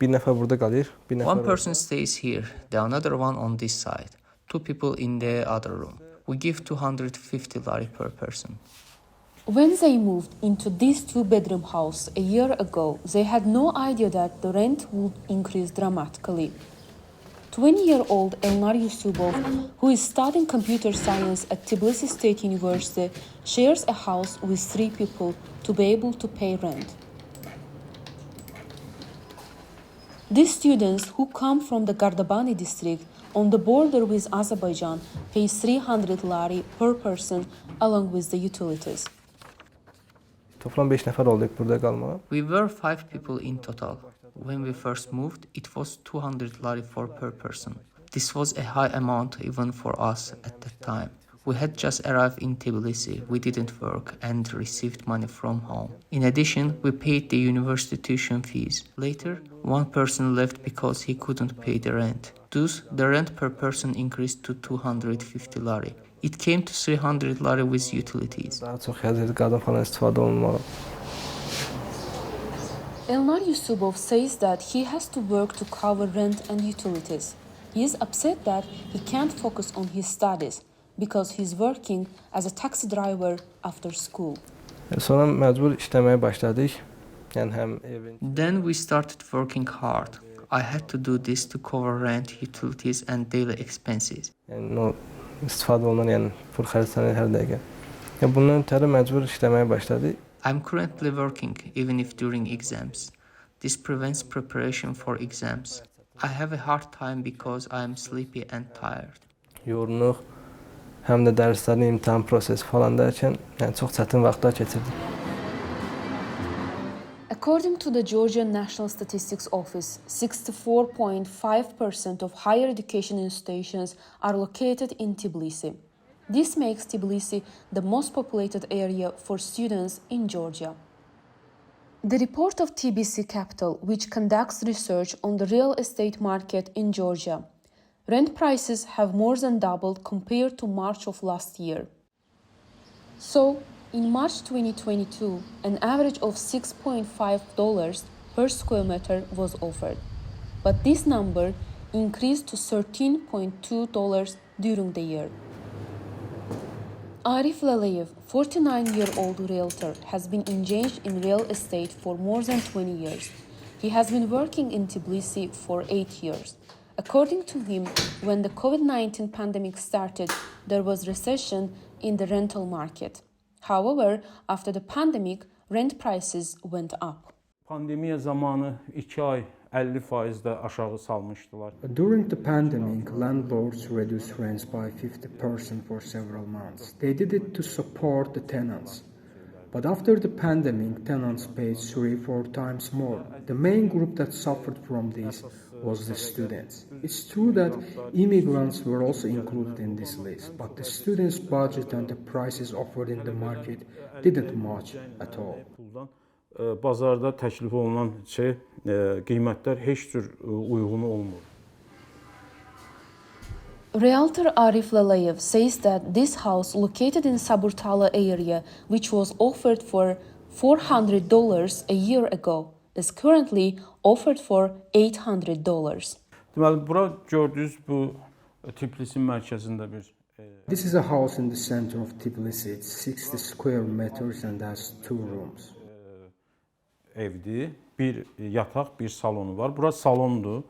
Bir nəfər burada qalır, bir nəfər One person stays here, the another one on this side. Two people in the other room. We give 250 lari per person. When they moved into this two-bedroom house a year ago, they had no idea that the rent would increase dramatically. 20-year-old Elnar Yusubov, who is studying computer science at Tbilisi State University, shares a house with 3 people to be able to pay rent. These students, who come from the Gardabani district on the border with Azerbaijan, pay 300 lari per person along with the utilities. Toplam 5 nəfər olduq burada qalmağa. We were 5 people in total. When we first moved, it was 200 lari for per person. This was a high amount even for us at that time. We had just arrived in Tbilisi, we didn't work and received money from home. In addition, we paid the university tuition fees. Later, one person left because he couldn't pay the rent. Thus, the rent per person increased to 250 lari. It came to 300 lari with utilities. Daha çox xərcli qadın falan istifadə olunmalı. Elnar Yusubov says that he has to work to cover rent and utilities. He is upset that he can't focus on his studies because he's working as a taxi driver after school. Sonra məcbur işləməyə başladıq. Yəni həm evin. Then we started working hard. I had to do this to cover rent, utilities and daily expenses. Yəni o istifadə olunan, yəni pul xərclənir hər dəqiqə. Yəni bundan ötəri məcbur işləməyə başladıq. I'm currently working, even if during exams. This prevents preparation for exams. I have a hard time because I am sleepy and tired. Yorğunluq, həm də dərslərin imtahan prosesi falan dərkən, yəni çox çətin vaxtlar keçirdik. According to the Georgian National Statistics Office, 64.5% of higher education institutions are located in Tbilisi. This makes Tbilisi the most populated area for students in Georgia. The report of TBC Capital, which conducts research on the real estate market in Georgia, rent prices have more than doubled compared to March of last year. So, in March 2022, an average of $6.5 per square meter was offered, but this number increased to $13.2 during the year. Arif Lalayev, 49-year-old realtor, has been engaged in real estate for more than 20 years. He has been working in Tbilisi for 8 years. According to him, when the COVID-19 pandemic started, there was recession in the rental market. However, after the pandemic, rent prices went up. Pandemiya zamanı 2 ay 50%də aşağı salmışdılar. During the pandemic, landlords reduced rents by 50% for several months. They did it to support the tenants. But after the pandemic, tenants paid 3-4 times more. The main group that suffered from this was the students. It's true that immigrants were also included in this list, but the students' budget and the prices offered in the market didn't match at all. Bazarda təklif olunan qiymətlər heç cür uyğun olmur. Realtor Arif Lalayev says that this house located in Saburtala area, which was offered for $400 a year ago, is currently offered for $800. Deməli, bura gördüyünüz bu Tbilisin mərkəzində bir This is a house in the center of Tbilisi. It's 60 square meters and has 2 rooms. Evdir. Bir yataq, bir salonu var. Burası salondur.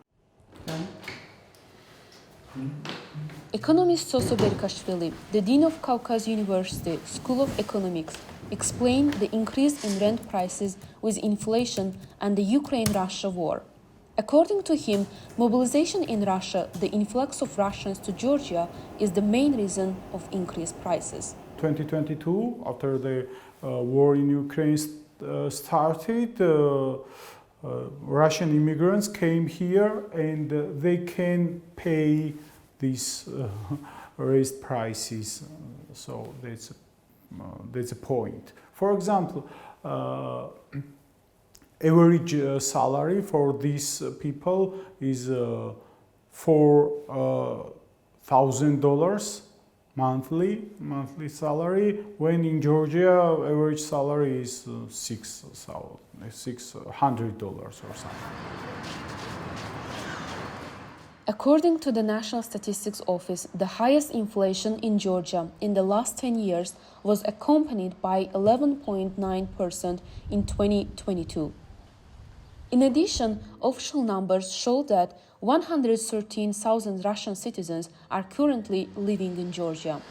Economist Soso Berikashvili, the dean of Caucasus University School of Economics, explained the increase in rent prices with inflation and the Ukraine-Russia war. According to him, mobilization in Russia, the influx of Russians to Georgia, is the main reason of increased prices. 2022, after the war in Ukraine started, Russian immigrants came here and they can pay these raised prices. So that's a point. For example, average salary for these people is $4,000 monthly salary, when in Georgia average salary is $600 or something. According to the National Statistics Office, the highest inflation in Georgia in the last 10 years was accompanied by 11.9% in 2022. In addition, official numbers show that 113,000 Russian citizens are currently living in Georgia.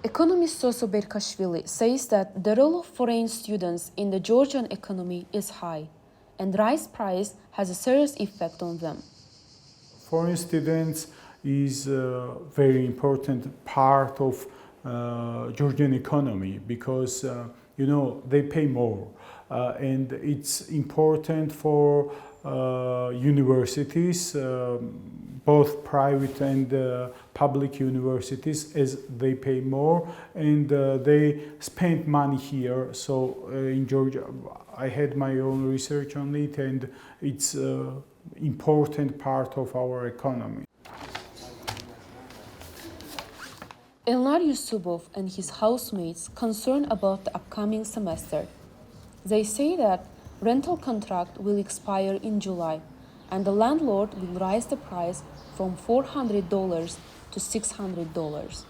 Economist Soso Berkashvili says that the role of foreign students in the Georgian economy is high, and rice price has a serious effect on them. Foreign students is a very important part of Georgian economy because they pay more, and it's important for universities, both private and public universities, as they pay more and they spend money here. So in Georgia, I had my own research on it, and it's an important part of our economy. Elnar Yusubov and his housemates concerned about the upcoming semester. They say that rental contract will expire in July, and the landlord will raise the price from $400 to $600.